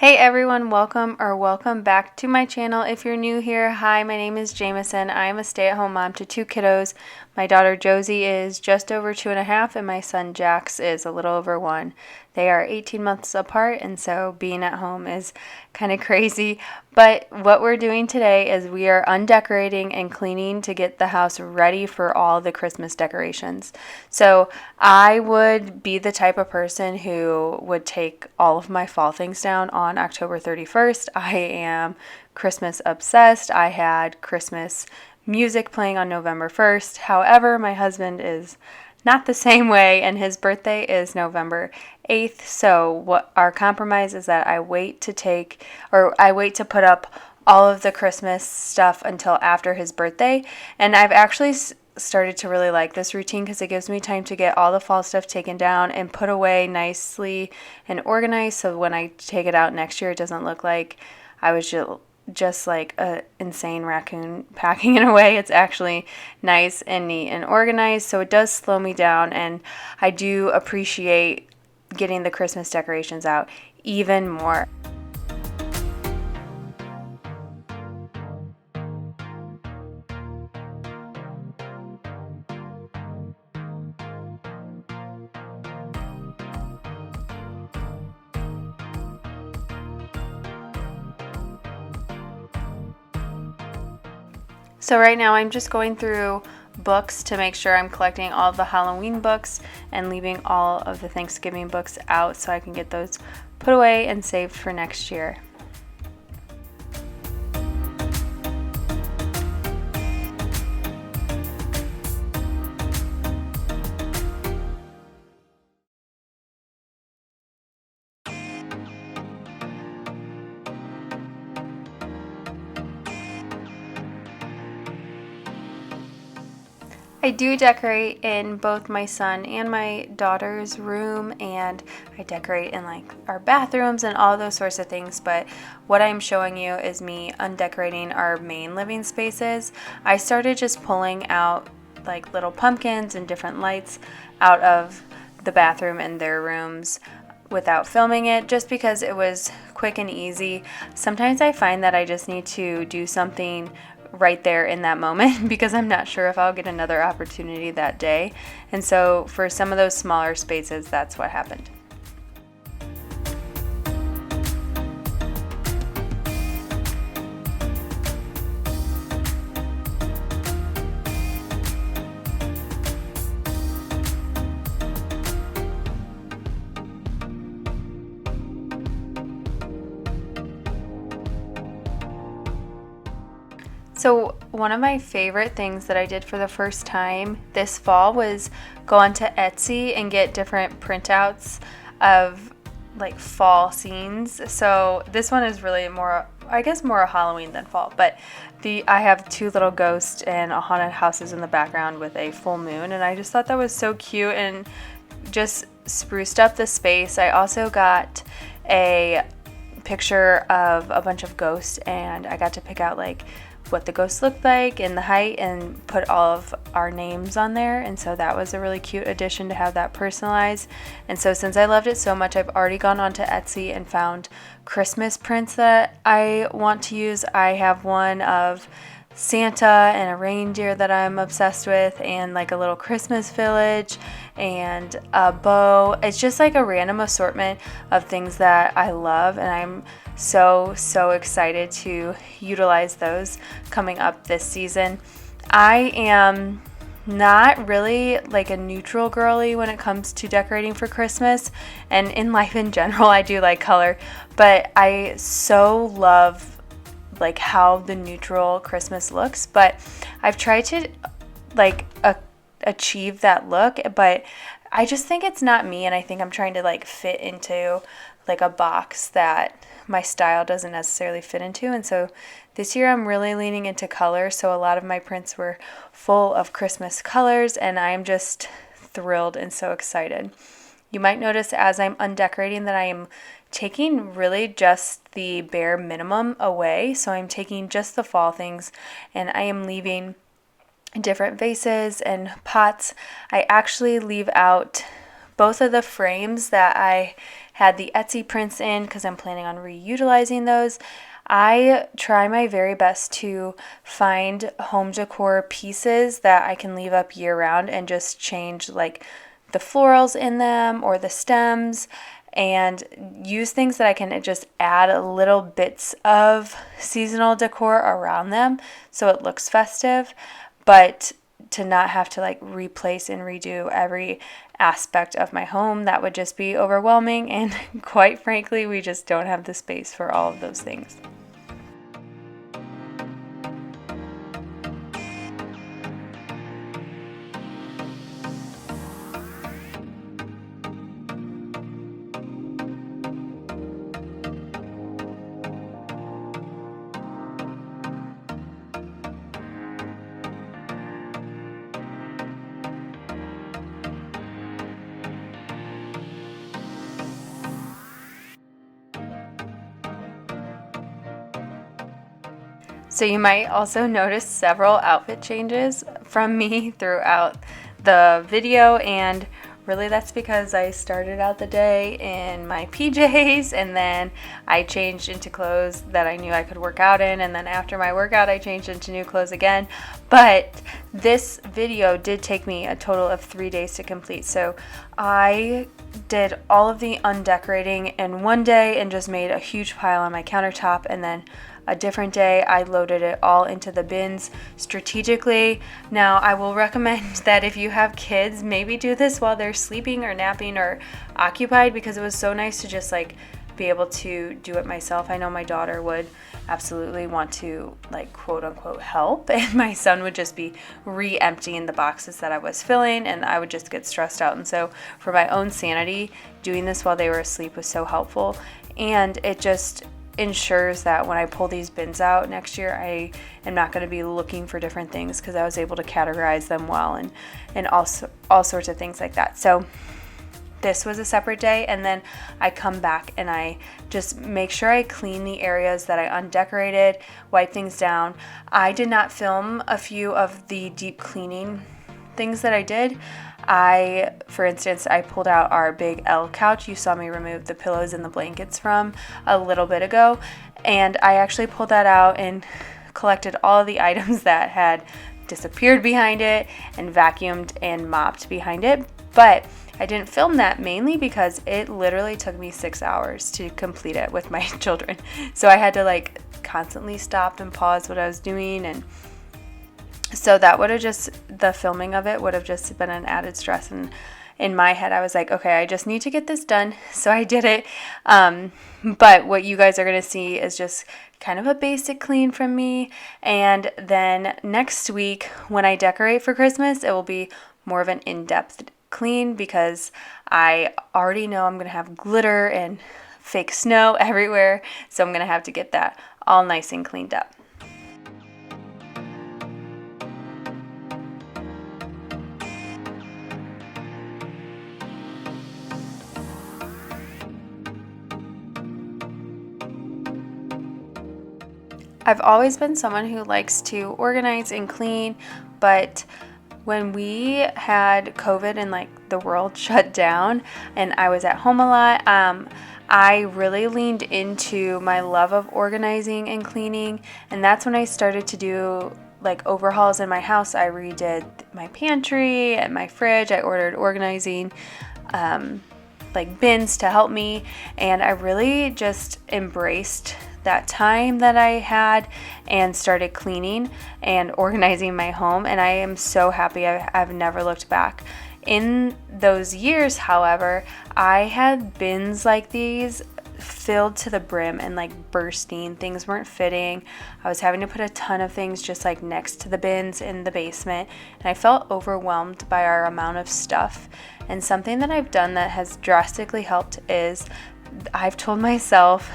Hey everyone, welcome back to my channel. If you're new here, hi, my name is Jamison. I am a stay-at-home mom to two kiddos. My daughter Josie is just over 2.5 and my son Jax is a little over 1. They are 18 months apart, and so being at home is kind of crazy. But what we're doing today is we are undecorating and cleaning to get the house ready for all the Christmas decorations. So I would be the type of person who would take all of my fall things down on October 31st. I am Christmas obsessed. I had Christmas music playing on November 1st. However, my husband is not the same way, and his birthday is November 8th. So what our compromise is that I wait to put up all of the Christmas stuff until after his birthday. And I've actually started to really like this routine because it gives me time to get all the fall stuff taken down and put away nicely and organized, so when I take it out next year it doesn't look like I was just like a insane raccoon packing it away. It's actually nice and neat and organized, so it does slow me down, and I do appreciate getting the Christmas decorations out even more. So right now I'm just going through books to make sure I'm collecting all of the Halloween books and leaving all of the Thanksgiving books out so I can get those put away and saved for next year. I do decorate in both my son and my daughter's room, and I decorate in like our bathrooms and all those sorts of things, but what I'm showing you is me undecorating our main living spaces. I started just pulling out like little pumpkins and different lights out of the bathroom and their rooms without filming it, just because it was quick and easy. Sometimes I find that I just need to do something right there in that moment because I'm not sure if I'll get another opportunity that day. And so for some of those smaller spaces, that's what happened. So one of my favorite things that I did for the first time this fall was go onto Etsy and get different printouts of like fall scenes. So this one is really more, I guess, more Halloween than fall, but I have two little ghosts and a haunted houses in the background with a full moon, and I just thought that was so cute and just spruced up the space. I also got a picture of a bunch of ghosts, and I got to pick out like what the ghosts looked like and the height and put all of our names on there, and so that was a really cute addition to have that personalized. And so since I loved it so much, I've already gone onto Etsy and found Christmas prints that I want to use. I have one of Santa and a reindeer that I'm obsessed with, and like a little Christmas village and a bow. It's just like a random assortment of things that I love, and I'm so excited to utilize those coming up this season. I am not really like a neutral girly when it comes to decorating for Christmas, and in life in general I do like color, but I so love like how the neutral Christmas looks. But I've tried to like achieve that look, but I just think it's not me, and I think I'm trying to like fit into like a box that my style doesn't necessarily fit into. And so this year I'm really leaning into color, so a lot of my prints were full of Christmas colors, and I'm just thrilled and so excited. You might notice as I'm undecorating that I am taking really just the bare minimum away. So I'm taking just the fall things, and I am leaving different vases and pots. I actually leave out both of the frames that I had the Etsy prints in because I'm planning on reutilizing those. I try my very best to find home decor pieces that I can leave up year round and just change like the florals in them or the stems, and use things that I can just add little bits of seasonal decor around them so it looks festive, but to not have to like replace and redo every aspect of my home. That would just be overwhelming, and quite frankly, we just don't have the space for all of those things. So you might also notice several outfit changes from me throughout the video, and really that's because I started out the day in my PJs and then I changed into clothes that I knew I could work out in, and then after my workout I changed into new clothes again. But this video did take me a total of 3 days to complete. So I did all of the undecorating in one day and just made a huge pile on my countertop, and then a different day I loaded it all into the bins strategically. Now I will recommend that if you have kids, maybe do this while they're sleeping or napping or occupied, because it was so nice to just like be able to do it myself. I know my daughter would absolutely want to like quote unquote help, and my son would just be re-emptying the boxes that I was filling, and I would just get stressed out. And so for my own sanity, doing this while they were asleep was so helpful, and it just ensures that when I pull these bins out next year, I am not going to be looking for different things, because I was able to categorize them well, and also all sorts of things like that. So this was a separate day, and then I come back and I just make sure I clean the areas that I undecorated, wipe things down. I did not film a few of the deep cleaning things that I did. For instance, I pulled out our big L couch you saw me remove the pillows and the blankets from a little bit ago, and I actually pulled that out and collected all of the items that had disappeared behind it and vacuumed and mopped behind it. But I didn't film that mainly because it literally took me 6 hours to complete it with my children. So I had to like constantly stop and pause what I was doing, and so that would have just, the filming of it would have just been an added stress. And in my head, I was like, okay, I just need to get this done. So I did it. But what you guys are going to see is just kind of a basic clean from me. And then next week, when I decorate for Christmas, it will be more of an in-depth clean, because I already know I'm going to have glitter and fake snow everywhere. So I'm going to have to get that all nice and cleaned up. I've always been someone who likes to organize and clean, but when we had COVID and like the world shut down and I was at home a lot, I really leaned into my love of organizing and cleaning, and that's when I started to do like overhauls in my house. I redid my pantry and my fridge. I ordered organizing like bins to help me, and I really just embraced that time that I had and started cleaning and organizing my home, and I am so happy. I've never looked back. In those years, however, I had bins like these filled to the brim and like bursting. Things weren't fitting. I was having to put a ton of things just like next to the bins in the basement, and I felt overwhelmed by our amount of stuff. And something that I've done that has drastically helped is I've told myself,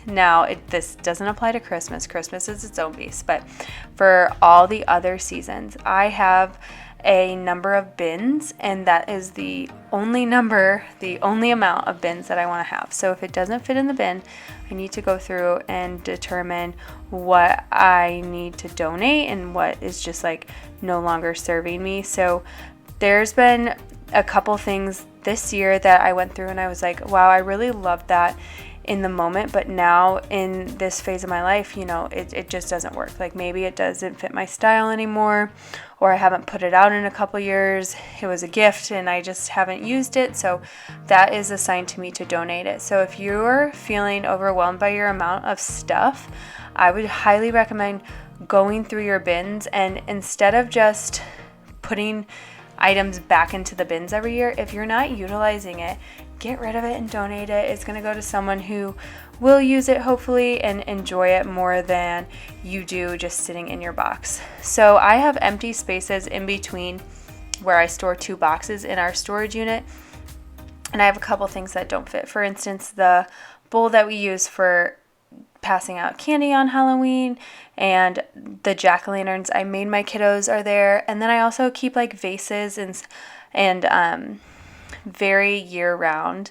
now this doesn't apply to Christmas. Christmas is its own beast, but for all the other seasons, I have a number of bins, and that is the only amount of bins that I want to have. So if it doesn't fit in the bin, I need to go through and determine what I need to donate and what is just like no longer serving me. So there's been a couple things this year that I went through and I was like, wow, I really loved that in the moment, but now in this phase of my life, you know, it just doesn't work. Like maybe it doesn't fit my style anymore, or I haven't put it out in a couple years. It was a gift and I just haven't used it. So that is a sign to me to donate it. So if you're feeling overwhelmed by your amount of stuff, I would highly recommend going through your bins, and instead of just putting items back into the bins every year, if you're not utilizing it, get rid of it and donate it. It's going to go to someone who will use it hopefully and enjoy it more than you do just sitting in your box. So I have empty spaces in between where I store 2 boxes in our storage unit, and I have a couple things that don't fit. For instance, the bowl that we use for passing out candy on Halloween and the jack-o'-lanterns I made my kiddos are there. And then I also keep like vases and very year-round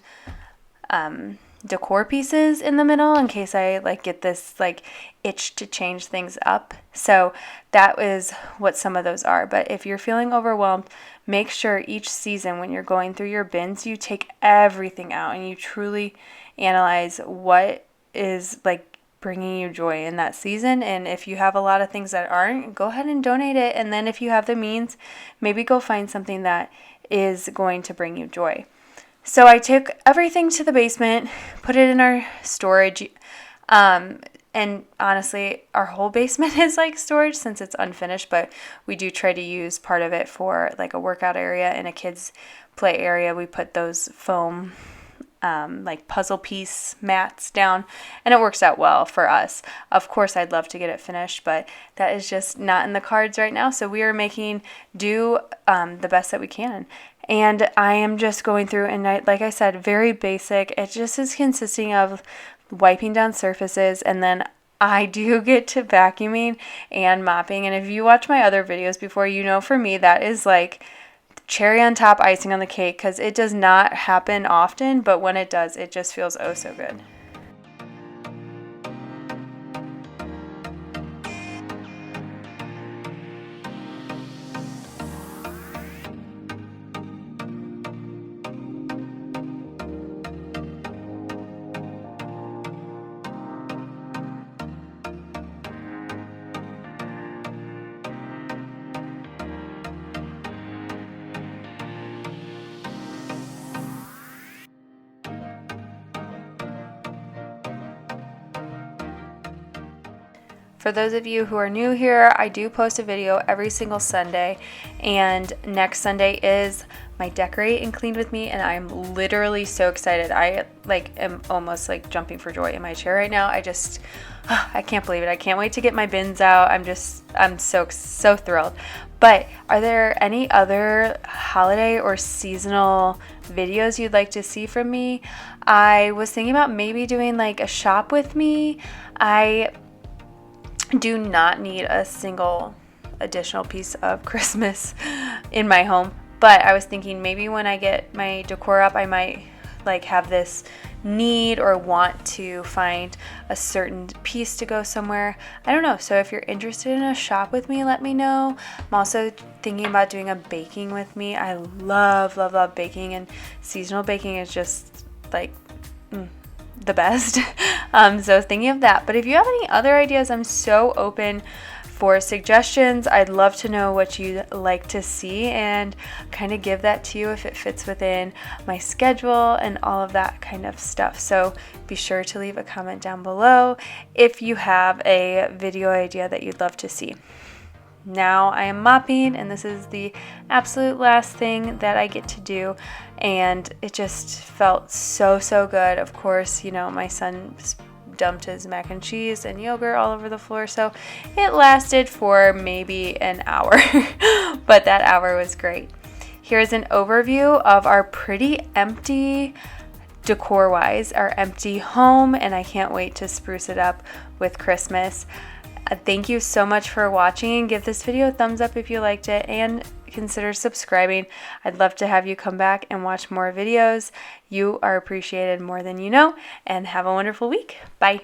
decor pieces in the middle in case I like get this like itch to change things up. So that is what some of those are. But if you're feeling overwhelmed, make sure each season when you're going through your bins, you take everything out and you truly analyze what is like bringing you joy in that season. And if you have a lot of things that aren't, go ahead and donate it. And then if you have the means, maybe go find something that is going to bring you joy. So I took everything to the basement, put it in our storage, and honestly, our whole basement is like storage since it's unfinished, but we do try to use part of it for like a workout area and a kids play area. We put those foam like puzzle piece mats down, and it works out well for us. Of course, I'd love to get it finished, but that is just not in the cards right now. So we are making do the best that we can. And I am just going through, and like I said, very basic. It just is consisting of wiping down surfaces, and then I do get to vacuuming and mopping. And if you watch my other videos before, you know for me that is like cherry on top, icing on the cake, because it does not happen often, but when it does, it just feels oh so good. For those of you who are new here, I do post a video every single Sunday, and next Sunday is my Decorate and Clean with me, and I'm literally so excited. I am almost like jumping for joy in my chair right now. I can't believe it. I can't wait to get my bins out. I'm so thrilled. But are there any other holiday or seasonal videos you'd like to see from me? I was thinking about maybe doing like a shop with me. I do not need a single additional piece of Christmas in my home, but I was thinking maybe when I get my decor up, I might like have this need or want to find a certain piece to go somewhere. I don't know. So if you're interested in a shop with me, let me know. I'm also thinking about doing a baking with me. I love baking, and seasonal baking is just like the best. So thinking of that. But if you have any other ideas, I'm so open for suggestions. I'd love to know what you'd like to see and kind of give that to you if it fits within my schedule and all of that kind of stuff. So be sure to leave a comment down below if you have a video idea that you'd love to see. Now I am mopping, and this is the absolute last thing that I get to do, and it just felt so good. Of course, you know, my son dumped his mac and cheese and yogurt all over the floor, so it lasted for maybe an hour, but that hour was great. Here's an overview of our pretty empty, decor-wise, our empty home, and I can't wait to spruce it up with Christmas. Thank you so much for watching. Give this video a thumbs up if you liked it, and consider subscribing. I'd love to have you come back and watch more videos. You are appreciated more than you know, and have a wonderful week. Bye.